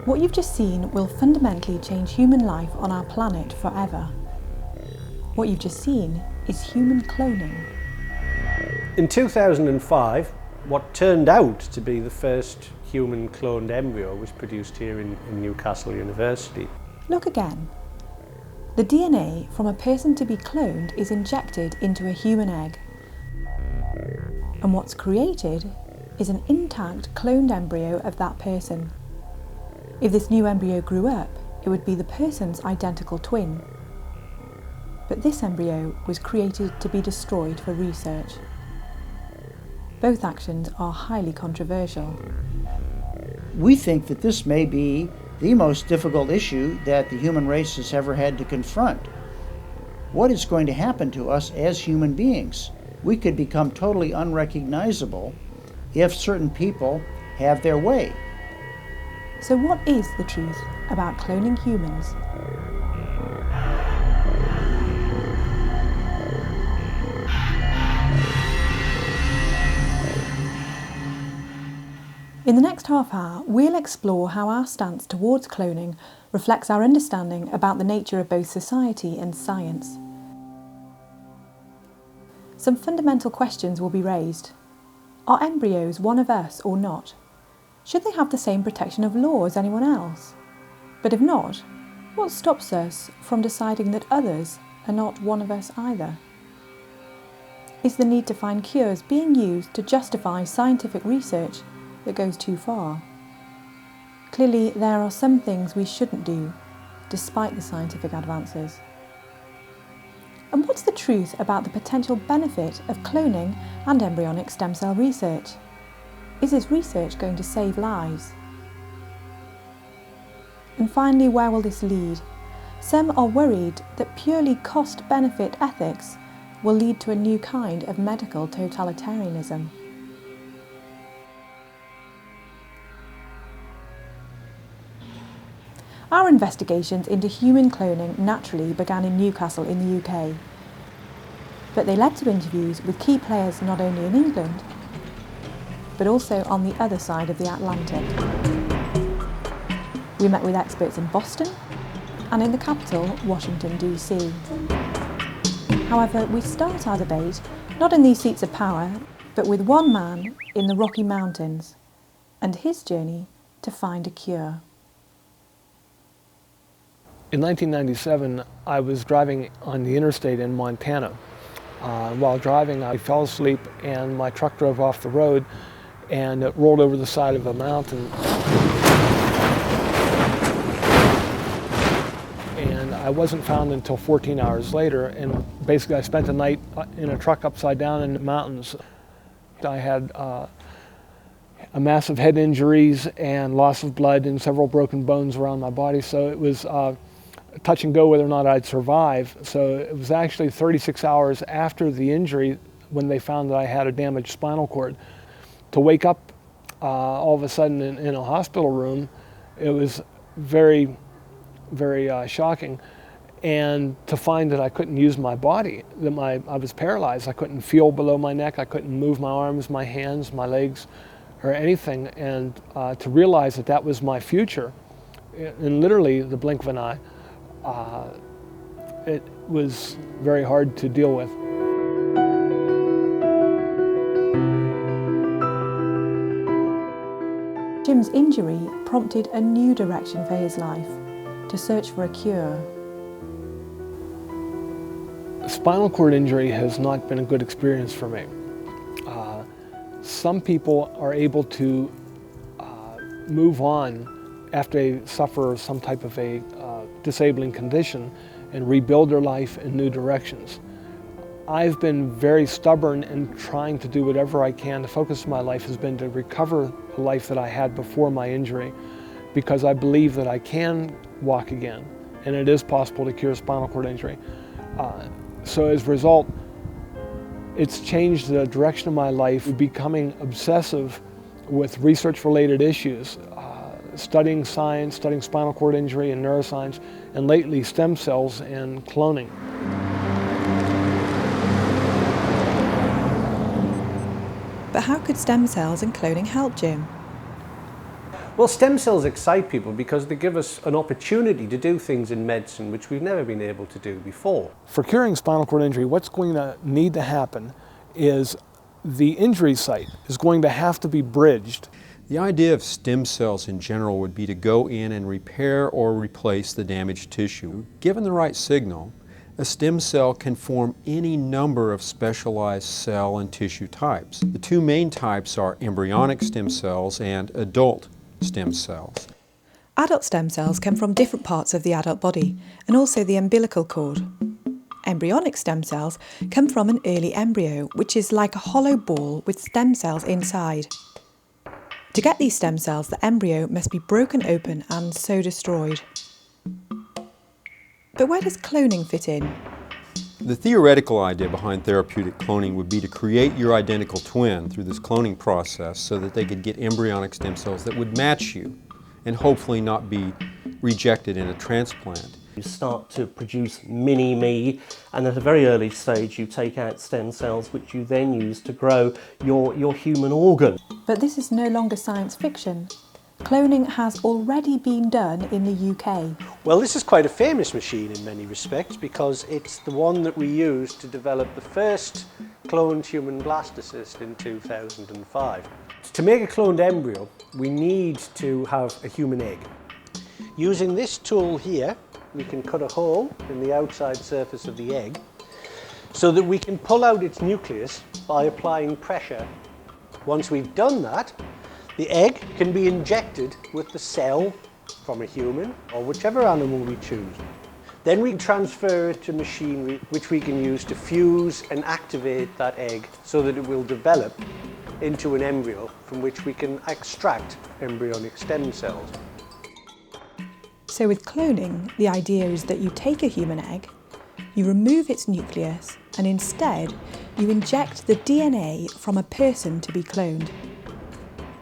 What you've just seen will fundamentally change human life on our planet forever. What you've just seen is human cloning. In 2005, what turned out to be the first human cloned embryo was produced here in Newcastle University. Look again. The DNA from a person to be cloned is injected into a human egg. And what's created is an intact cloned embryo of that person. If this new embryo grew up, it would be the person's identical twin. But this embryo was created to be destroyed for research. Both actions are highly controversial. We think that this may be the most difficult issue that the human race has ever had to confront. What is going to happen to us as human beings? We could become totally unrecognizable if certain people have their way. So what is the truth about cloning humans? In the next half hour, we'll explore how our stance towards cloning reflects our understanding about the nature of both society and science. Some fundamental questions will be raised. Are embryos one of us or not? Should they have the same protection of law as anyone else? But if not, what stops us from deciding that others are not one of us either? Is the need to find cures being used to justify scientific research that goes too far? Clearly, there are some things we shouldn't do, despite the scientific advances. And what's the truth about the potential benefit of cloning and embryonic stem cell research? Is this research going to save lives? And finally, where will this lead? Some are worried that purely cost-benefit ethics will lead to a new kind of medical totalitarianism. Our investigations into human cloning naturally began in Newcastle in the UK, but they led to interviews with key players not only in England, but also on the other side of the Atlantic. We met with experts in Boston and in the capital, Washington, DC. However, we start our debate not in these seats of power, but with one man in the Rocky Mountains and his journey to find a cure. In 1997, I was driving on the interstate in Montana. While driving, I fell asleep and my truck drove off the road and it rolled over the side of a mountain. And I wasn't found until 14 hours later, and basically I spent the night in a truck upside down in the mountains. I had a massive head injuries and loss of blood and several broken bones around my body, so it was touch and go whether or not I'd survive. So it was actually 36 hours after the injury when they found that I had a damaged spinal cord. To wake up all of a sudden in a hospital room, it was very, very shocking. And to find that I couldn't use my body, that I was paralyzed. I couldn't feel below my neck, I couldn't move my arms, my hands, my legs, or anything. And to realize that that was my future, in literally the blink of an eye, it was very hard to deal with. Jim's injury prompted a new direction for his life, to search for a cure. Spinal cord injury has not been a good experience for me. Some people are able to move on after they suffer some type of a disabling condition and rebuild their life in new directions. I've been very stubborn in trying to do whatever I can. The focus of my life has been to recover the life that I had before my injury, because I believe that I can walk again and it is possible to cure spinal cord injury. So as a result, It's changed the direction of my life, becoming obsessive with research-related issues, studying science, studying spinal cord injury and neuroscience, and lately stem cells and cloning. But how could stem cells and cloning help, Jim? Well, stem cells excite people because they give us an opportunity to do things in medicine which we've never been able to do before. For curing spinal cord injury, what's going to need to happen is the injury site is going to have to be bridged. The idea of stem cells in general would be to go in and repair or replace the damaged tissue. Given the right signal, a stem cell can form any number of specialized cell and tissue types. The two main types are embryonic stem cells and adult stem cells. Adult stem cells come from different parts of the adult body and also the umbilical cord. Embryonic stem cells come from an early embryo, which is like a hollow ball with stem cells inside. To get these stem cells, the embryo must be broken open and so destroyed. But where does cloning fit in? The theoretical idea behind therapeutic cloning would be to create your identical twin through this cloning process so that they could get embryonic stem cells that would match you and hopefully not be rejected in a transplant. You start to produce mini-me, and at a very early stage you take out stem cells which you then use to grow your human organ. But this is no longer science fiction. Cloning has already been done in the UK. Well, this is quite a famous machine in many respects because it's the one that we used to develop the first cloned human blastocyst in 2005. To make a cloned embryo, we need to have a human egg. Using this tool here, we can cut a hole in the outside surface of the egg so that we can pull out its nucleus by applying pressure. Once we've done that, the egg can be injected with the cell from a human or whichever animal we choose. Then we transfer it to machinery which we can use to fuse and activate that egg so that it will develop into an embryo from which we can extract embryonic stem cells. So with cloning, the idea is that you take a human egg, you remove its nucleus, and instead you inject the DNA from a person to be cloned.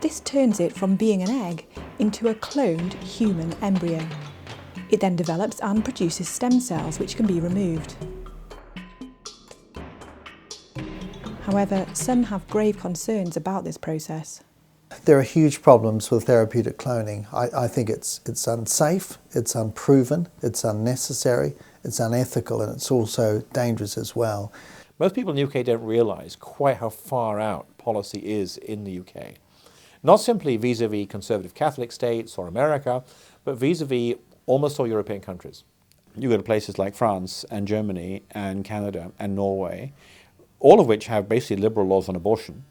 This turns it from being an egg into a cloned human embryo. It then develops and produces stem cells which can be removed. However, some have grave concerns about this process. There are huge problems with therapeutic cloning. I think it's unsafe, it's unproven, it's unnecessary, it's unethical, and it's also dangerous as well. Most people in the UK don't realise quite how far out policy is in the UK. Not simply vis-à-vis conservative Catholic states or America, but vis-à-vis almost all European countries. You go to places like France and Germany and Canada and Norway, all of which have basically liberal laws on abortion,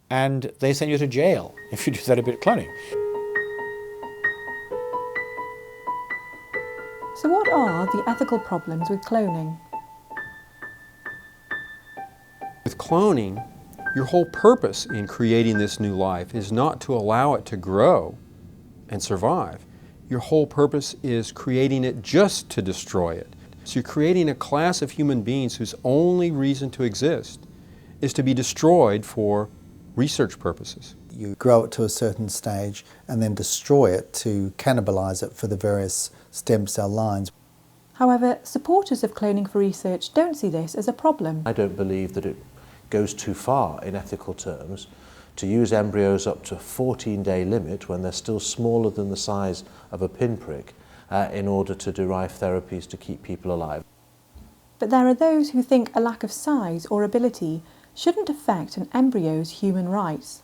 and they send you to jail if you do therapeutic cloning. So what are the ethical problems with cloning? With cloning, your whole purpose in creating this new life is not to allow it to grow and survive. Your whole purpose is creating it just to destroy it. So you're creating a class of human beings whose only reason to exist is to be destroyed for research purposes. You grow it to a certain stage and then destroy it to cannibalize it for the various stem cell lines. However, supporters of cloning for research don't see this as a problem. I don't believe that it goes too far in ethical terms to use embryos up to a 14-day limit when they're still smaller than the size of a pinprick in order to derive therapies to keep people alive. But there are those who think a lack of size or ability shouldn't affect an embryo's human rights.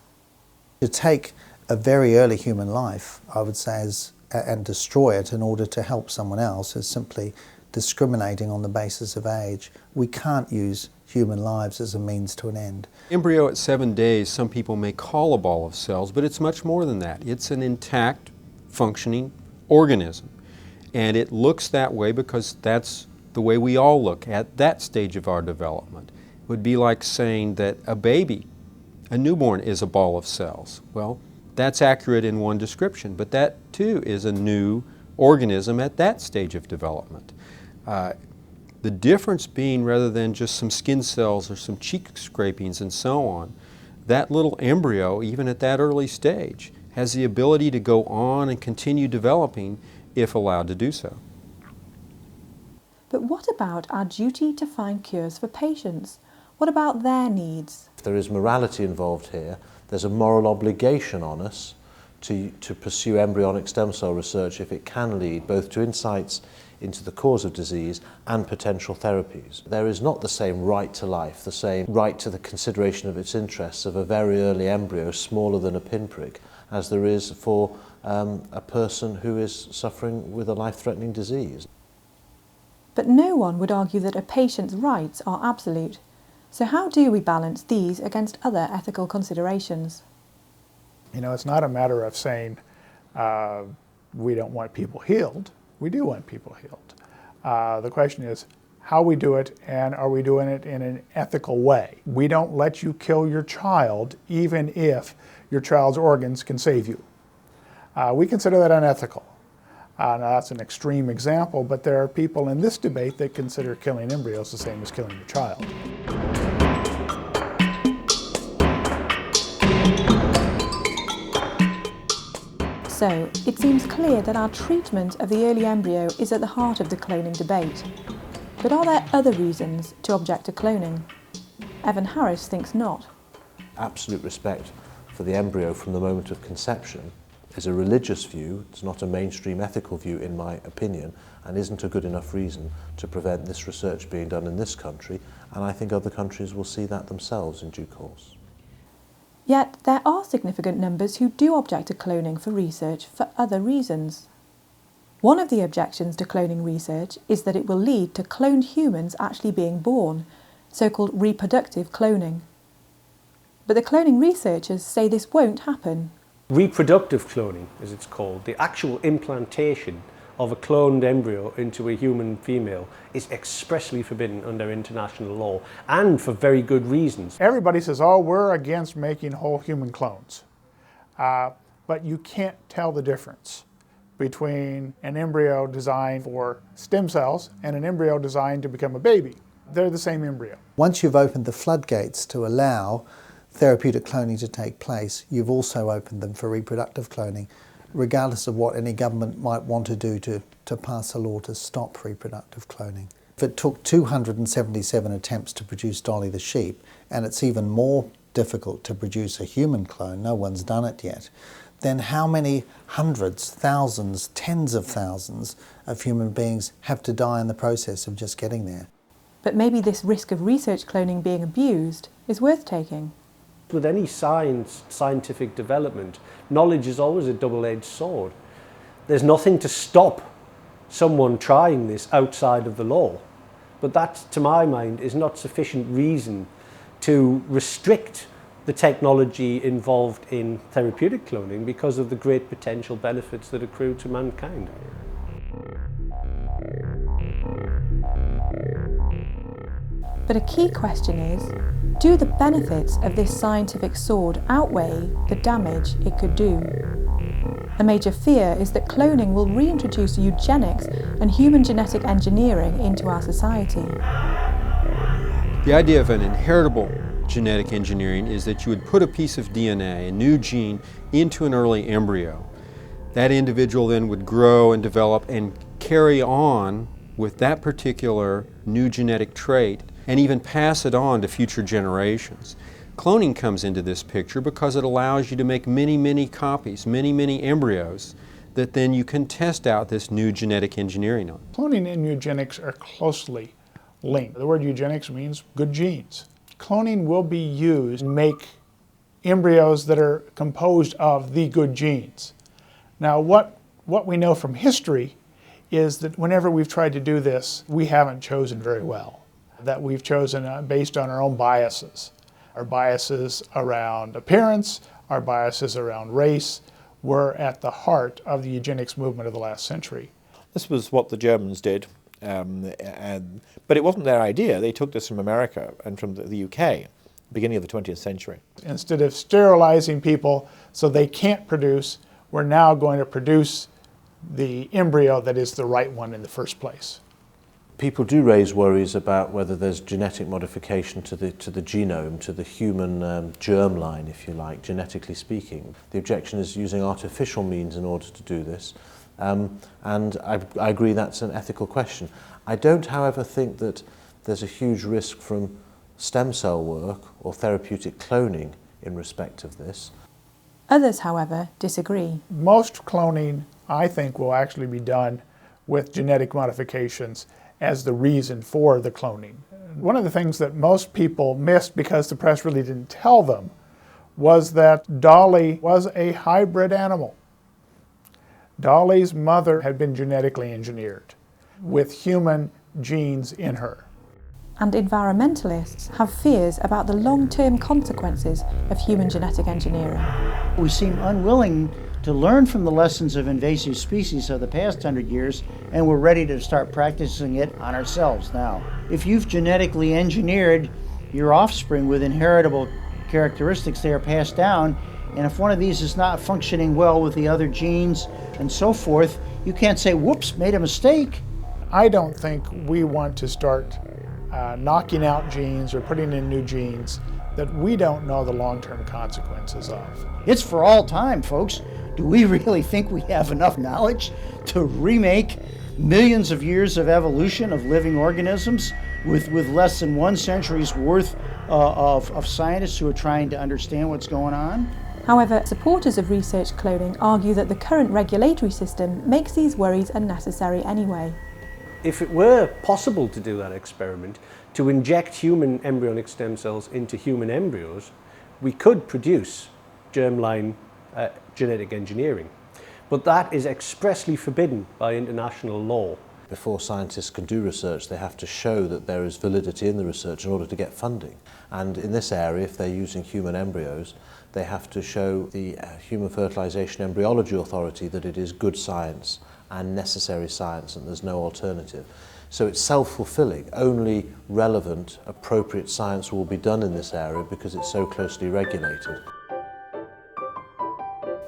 To take a very early human life, I would say, and destroy it in order to help someone else is simply discriminating on the basis of age. We can't use human lives as a means to an end. Embryo at 7 days, some people may call a ball of cells, but it's much more than that. It's an intact, functioning organism. And it looks that way because that's the way we all look at that stage of our development. It would be like saying that a baby, a newborn, is a ball of cells. Well, that's accurate in one description, but that too is a new organism at that stage of development. The difference being, rather than just some skin cells or some cheek scrapings and so on, that little embryo, even at that early stage, has the ability to go on and continue developing if allowed to do so. But what about our duty to find cures for patients? What about their needs? If there is morality involved here, there's a moral obligation on us to pursue embryonic stem cell research if it can lead both to insights into the cause of disease and potential therapies. There is not the same right to life, the same right to the consideration of its interests of a very early embryo smaller than a pinprick as there is for a person who is suffering with a life-threatening disease. But no one would argue that a patient's rights are absolute. So how do we balance these against other ethical considerations? You know, it's not a matter of saying we don't want people healed. We do want people healed. The question is how we do it, and are we doing it in an ethical way? We don't let you kill your child even if your child's organs can save you. We consider that unethical. Now that's an extreme example, but there are people in this debate that consider killing embryos the same as killing your child. So, it seems clear that our treatment of the early embryo is at the heart of the cloning debate. But are there other reasons to object to cloning? Evan Harris thinks not. Absolute respect for the embryo from the moment of conception is a religious view. It's not a mainstream ethical view, in my opinion, and isn't a good enough reason to prevent this research being done in this country, and I think other countries will see that themselves in due course. Yet there are significant numbers who do object to cloning for research for other reasons. One of the objections to cloning research is that it will lead to cloned humans actually being born, so-called reproductive cloning. But the cloning researchers say this won't happen. Reproductive cloning, as it's called, the actual implantation of a cloned embryo into a human female, is expressly forbidden under international law, and for very good reasons. Everybody says, oh, we're against making whole human clones. But you can't tell the difference between an embryo designed for stem cells and an embryo designed to become a baby. They're the same embryo. Once you've opened the floodgates to allow therapeutic cloning to take place, you've also opened them for reproductive cloning, regardless of what any government might want to do to pass a law to stop reproductive cloning. If it took 277 attempts to produce Dolly the sheep, and it's even more difficult to produce a human clone, no one's done it yet, then how many hundreds, thousands, tens of thousands of human beings have to die in the process of just getting there? But maybe this risk of research cloning being abused is worth taking. With any scientific development, knowledge is always a double-edged sword. There's nothing to stop someone trying this outside of the law, but that, to my mind, is not sufficient reason to restrict the technology involved in therapeutic cloning because of the great potential benefits that accrue to mankind. But a key question is, do the benefits of this scientific sword outweigh the damage it could do? A major fear is that cloning will reintroduce eugenics and human genetic engineering into our society. The idea of an inheritable genetic engineering is that you would put a piece of DNA, a new gene, into an early embryo. That individual then would grow and develop and carry on with that particular new genetic trait and even pass it on to future generations. Cloning comes into this picture because it allows you to make many, many copies, many, many embryos that then you can test out this new genetic engineering on. Cloning and eugenics are closely linked. The word eugenics means good genes. Cloning will be used to make embryos that are composed of the good genes. Now what we know from history is that whenever we've tried to do this, we haven't chosen very well. That we've chosen based on our own biases. Our biases around appearance, our biases around race were at the heart of the eugenics movement of the last century. This was what the Germans did, but it wasn't their idea. They took this from America and from the UK, beginning of the 20th century. Instead of sterilizing people so they can't produce, we're now going to produce the embryo that is the right one in the first place. People do raise worries about whether there's genetic modification to the genome, to the human germline, if you like, genetically speaking. The objection is using artificial means in order to do this, and I agree that's an ethical question. I don't, however, think that there's a huge risk from stem cell work or therapeutic cloning in respect of this. Others, however, disagree. Most cloning, I think, will actually be done with genetic modifications as the reason for the cloning. One of the things that most people missed because the press really didn't tell them was that Dolly was a hybrid animal. Dolly's mother had been genetically engineered with human genes in her. And environmentalists have fears about the long-term consequences of human genetic engineering. We seem unwilling to learn from the lessons of invasive species of the past 100 years, and we're ready to start practicing it on ourselves now. If you've genetically engineered your offspring with inheritable characteristics, they are passed down, and if one of these is not functioning well with the other genes and so forth, you can't say, whoops, made a mistake. I don't think we want to start knocking out genes or putting in new genes that we don't know the long-term consequences of. It's for all time, folks. Do we really think we have enough knowledge to remake millions of years of evolution of living organisms with less than 1 century's worth of scientists who are trying to understand what's going on? However, supporters of research cloning argue that the current regulatory system makes these worries unnecessary anyway. If it were possible to do that experiment, to inject human embryonic stem cells into human embryos, we could produce germline genetic engineering. But that is expressly forbidden by international law. Before scientists can do research, they have to show that there is validity in the research in order to get funding. And in this area, if they're using human embryos, they have to show the Human Fertilization Embryology Authority that it is good science and necessary science and there's no alternative. So it's self-fulfilling. Only relevant, appropriate science will be done in this area because it's so closely regulated.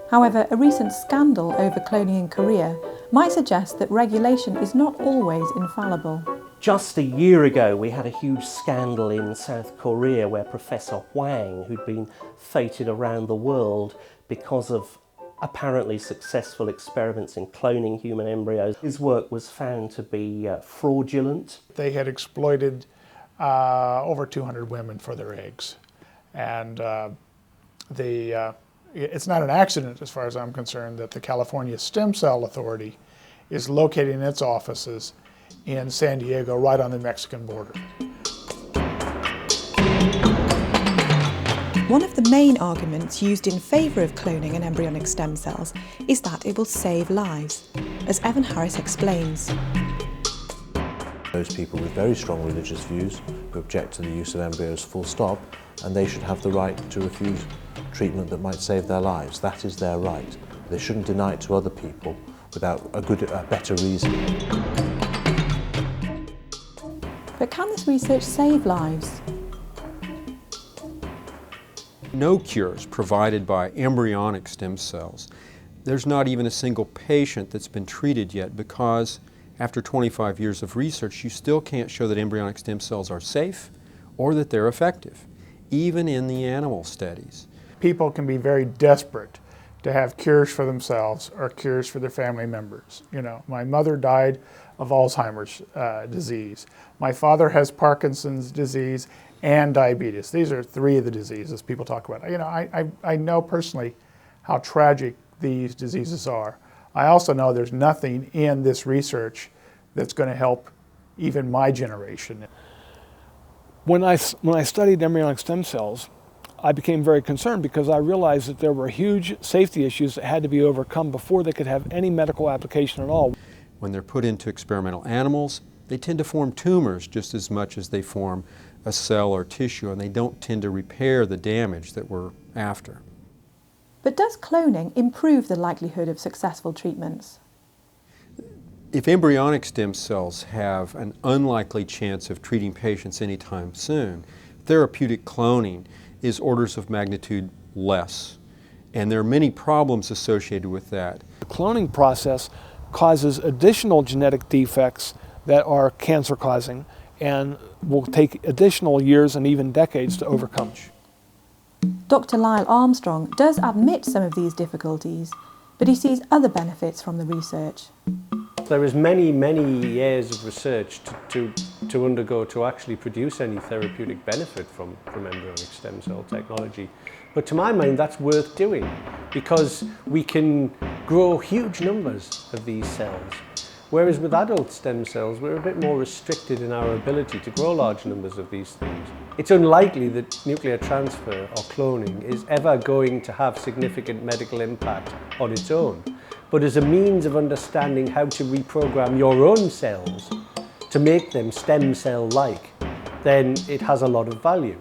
However, a recent scandal over cloning in Korea might suggest that regulation is not always infallible. Just a year ago, we had a huge scandal in South Korea where Professor Hwang, who'd been feted around the world because of apparently successful experiments in cloning human embryos, his work was found to be fraudulent. They had exploited over 200 women for their eggs. And it's not an accident, as far as I'm concerned, that the California Stem Cell Authority is locating its offices in San Diego, right on the Mexican border. One of the main arguments used in favour of cloning and embryonic stem cells is that it will save lives, as Evan Harris explains. Those people with very strong religious views who object to the use of embryos full stop, and they should have the right to refuse treatment that might save their lives. That is their right. They shouldn't deny it to other people without a better reason. But can this research save lives? No cures provided by embryonic stem cells. There's not even a single patient that's been treated yet because after 25 years of research, you still can't show that embryonic stem cells are safe or that they're effective, even in the animal studies. People can be very desperate to have cures for themselves or cures for their family members. You know, my mother died of Alzheimer's disease. My father has Parkinson's disease and diabetes. These are 3 of the diseases people talk about. You know, I know personally how tragic these diseases are. I also know there's nothing in this research that's going to help even my generation. When I studied embryonic stem cells, I became very concerned because I realized that there were huge safety issues that had to be overcome before they could have any medical application at all. When they're put into experimental animals, they tend to form tumors just as much as they form a cell or tissue, and they don't tend to repair the damage that we're after. But does cloning improve the likelihood of successful treatments? If embryonic stem cells have an unlikely chance of treating patients anytime soon, therapeutic cloning is orders of magnitude less. And there are many problems associated with that. The cloning process causes additional genetic defects that are cancer-causing and will take additional years and even decades to overcome. Dr. Lyle Armstrong does admit some of these difficulties, but he sees other benefits from the research. There is many years of research to undergo to actually produce any therapeutic benefit from embryonic stem cell technology. But to my mind, that's worth doing because we can grow huge numbers of these cells. Whereas with adult stem cells, we're a bit more restricted in our ability to grow large numbers of these things. It's unlikely that nuclear transfer or cloning is ever going to have significant medical impact on its own. But as a means of understanding how to reprogram your own cells to make them stem cell-like, then it has a lot of value.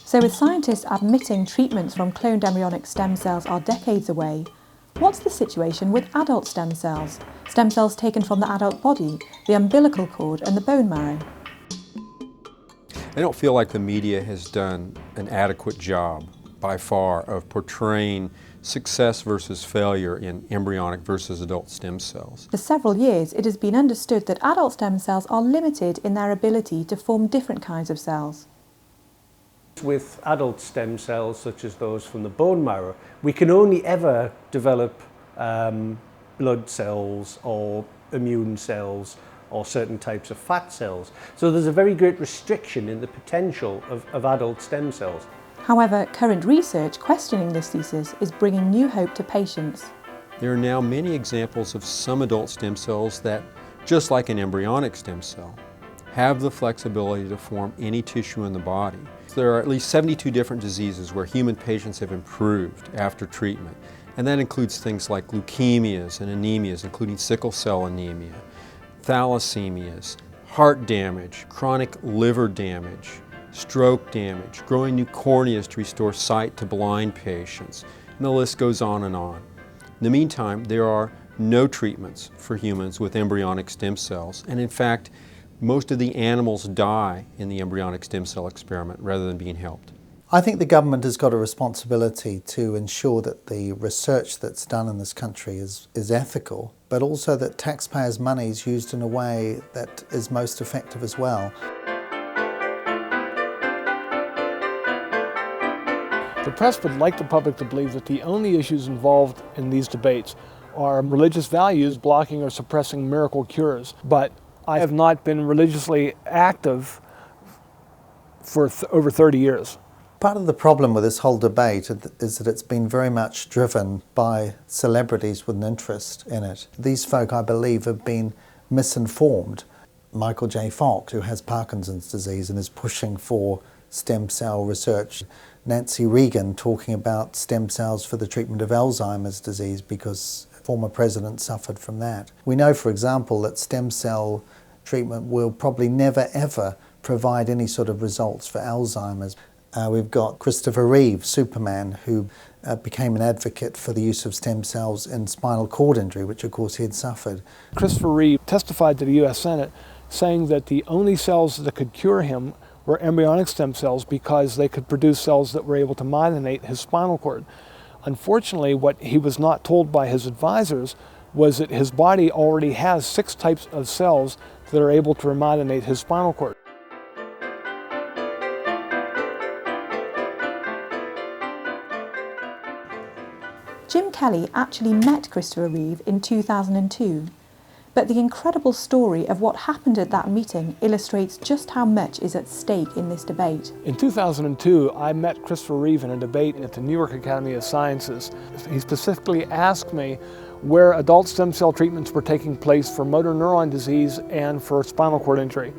So with scientists admitting treatments from cloned embryonic stem cells are decades away, what's the situation with adult stem cells taken from the adult body, the umbilical cord and the bone marrow? I don't feel like the media has done an adequate job by far of portraying success versus failure in embryonic versus adult stem cells. For several years, it has been understood that adult stem cells are limited in their ability to form different kinds of cells. With adult stem cells, such as those from the bone marrow, we can only ever develop blood cells or immune cells or certain types of fat cells. So there's a very great restriction in the potential of adult stem cells. However, current research questioning this thesis is bringing new hope to patients. There are now many examples of some adult stem cells that, just like an embryonic stem cell, have the flexibility to form any tissue in the body. There are at least 72 different diseases where human patients have improved after treatment, and that includes things like leukemias and anemias, including sickle cell anemia, thalassemias, heart damage, chronic liver damage, stroke damage, growing new corneas to restore sight to blind patients, and the list goes on and on. In the meantime, there are no treatments for humans with embryonic stem cells, and in fact, most of the animals die in the embryonic stem cell experiment rather than being helped. I think the government has got a responsibility to ensure that the research that's done in this country is ethical, but also that taxpayers' money is used in a way that is most effective as well. The press would like the public to believe that the only issues involved in these debates are religious values blocking or suppressing miracle cures. But I have not been religiously active for over 30 years. Part of the problem with this whole debate is that it's been very much driven by celebrities with an interest in it. These folk, I believe, have been misinformed. Michael J. Fox, who has Parkinson's disease and is pushing for stem cell research. Nancy Reagan talking about stem cells for the treatment of Alzheimer's disease because former president suffered from that. We know, for example, that stem cell treatment will probably never ever provide any sort of results for Alzheimer's. We've got Christopher Reeve, Superman, who became an advocate for the use of stem cells in spinal cord injury, which of course he had suffered. Christopher Reeve testified to the U.S. Senate saying that the only cells that could cure him were embryonic stem cells because they could produce cells that were able to myelinate his spinal cord. Unfortunately, what he was not told by his advisors was that his body already has 6 types of cells that are able to remyelinate his spinal cord. Jim Kelly actually met Christopher Reeve in 2002. But the incredible story of what happened at that meeting illustrates just how much is at stake in this debate. In 2002, I met Christopher Reeve in a debate at the New York Academy of Sciences. He specifically asked me where adult stem cell treatments were taking place for motor neuron disease and for spinal cord injury.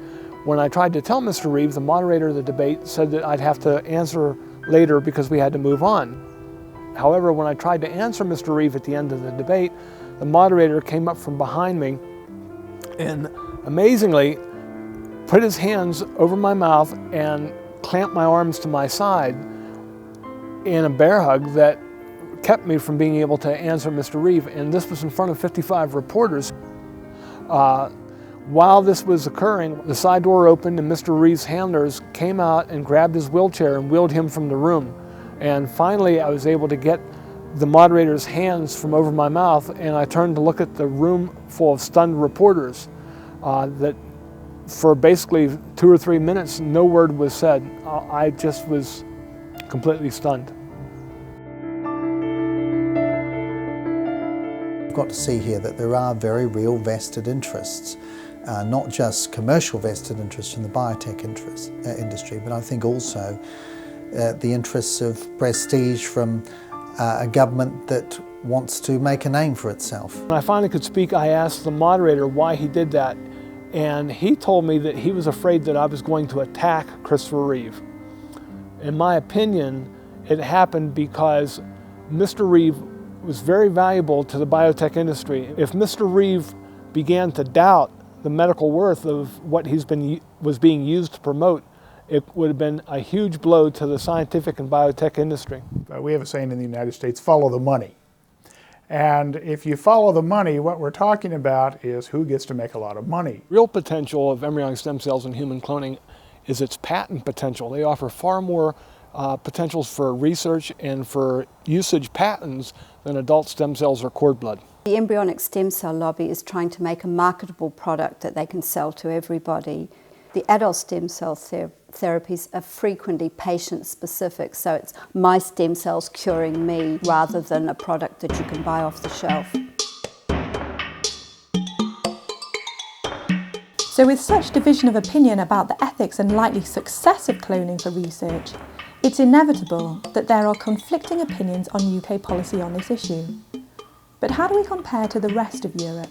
When I tried to tell Mr. Reeve, the moderator of the debate said that I'd have to answer later because we had to move on. However, when I tried to answer Mr. Reeve at the end of the debate, the moderator came up from behind me and amazingly put his hands over my mouth and clamped my arms to my side in a bear hug that kept me from being able to answer Mr. Reeve. And this was in front of 55 reporters. While this was occurring, the side door opened and Mr. Reeve's handlers came out and grabbed his wheelchair and wheeled him from the room. And finally, I was able to get the moderator's hands from over my mouth, and I turned to look at the room full of stunned reporters that for basically 2 or 3 minutes, no word was said. I just was completely stunned. We've got to see here that there are very real vested interests, not just commercial vested interests in the biotech industry, but I think also the interests of prestige from a government that wants to make a name for itself. When I finally could speak, I asked the moderator why he did that, and he told me that he was afraid that I was going to attack Christopher Reeve. In my opinion, it happened because Mr. Reeve was very valuable to the biotech industry. If Mr. Reeve began to doubt the medical worth of what was being used to promote, it would have been a huge blow to the scientific and biotech industry. We have a saying in the United States, follow the money. And if you follow the money, what we're talking about is who gets to make a lot of money. Real potential of embryonic stem cells and human cloning is its patent potential. They offer far more potentials for research and for usage patents than adult stem cells or cord blood. The embryonic stem cell lobby is trying to make a marketable product that they can sell to everybody. The adult stem cell therapies are frequently patient-specific, so it's my stem cells curing me rather than a product that you can buy off the shelf. So with such division of opinion about the ethics and likely success of cloning for research, it's inevitable that there are conflicting opinions on UK policy on this issue. But how do we compare to the rest of Europe?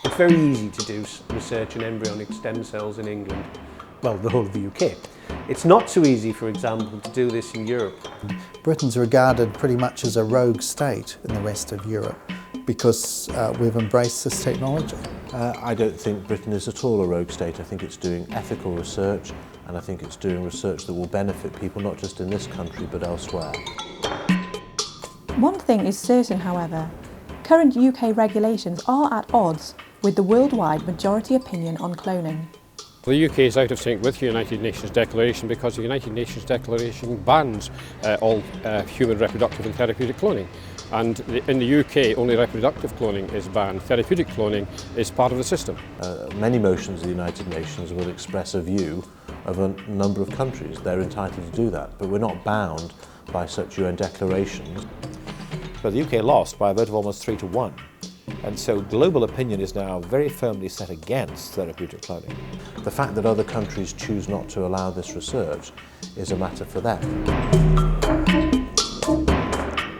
It's very easy to do research in embryonic stem cells in England, well, the whole of the UK. It's not so easy, for example, to do this in Europe. Britain's regarded pretty much as a rogue state in the rest of Europe because we've embraced this technology. I don't think Britain is at all a rogue state. I think it's doing ethical research, and I think it's doing research that will benefit people not just in this country but elsewhere. One thing is certain, however. Current UK regulations are at odds with the worldwide majority opinion on cloning. The UK is out of sync with the United Nations Declaration because the United Nations Declaration bans all human reproductive and therapeutic cloning. And in the UK, only reproductive cloning is banned. Therapeutic cloning is part of the system. Many motions of the United Nations will express a view of a number of countries. They're entitled to do that, but we're not bound by such UN declarations. But the UK lost by a vote of almost 3-1. And so global opinion is now very firmly set against therapeutic cloning. The fact that other countries choose not to allow this research is a matter for them.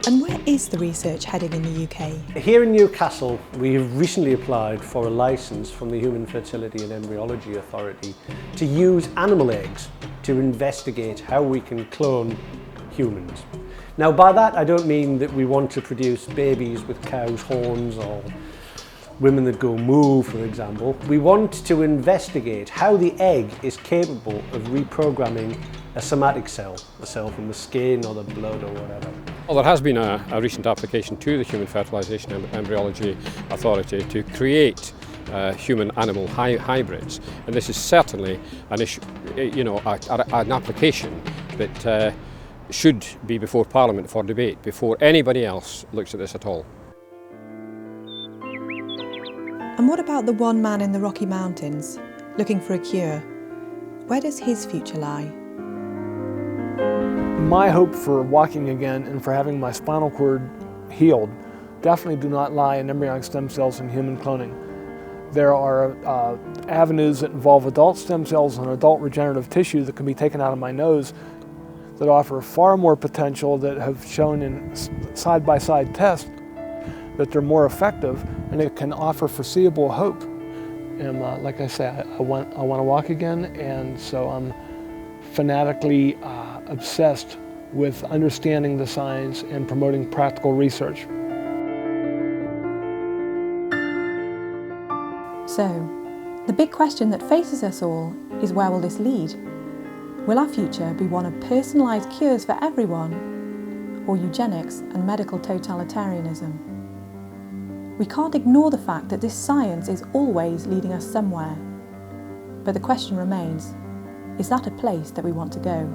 And where is the research heading in the UK? Here in Newcastle, we have recently applied for a licence from the Human Fertility and Embryology Authority to use animal eggs to investigate how we can clone humans. Now, by that I don't mean that we want to produce babies with cows' horns or women that go moo, for example. We want to investigate how the egg is capable of reprogramming a somatic cell, a cell from the skin or the blood or whatever. Well, there has been a recent application to the Human Fertilisation and Embryology Authority to create human-animal hybrids, and this is certainly an issue, an application that should be before Parliament for debate before anybody else looks at this at all. And what about the one man in the Rocky Mountains, looking for a cure? Where does his future lie? My hope for walking again and for having my spinal cord healed definitely do not lie in embryonic stem cells and human cloning. There are avenues that involve adult stem cells and adult regenerative tissue that can be taken out of my nose that offer far more potential, that have shown in side-by-side tests that they're more effective, and it can offer foreseeable hope. And like I say, I want to walk again, and so I'm fanatically obsessed with understanding the science and promoting practical research. So, the big question that faces us all is, where will this lead? Will our future be one of personalised cures for everyone, or eugenics and medical totalitarianism? We can't ignore the fact that this science is always leading us somewhere. But the question remains, is that a place that we want to go?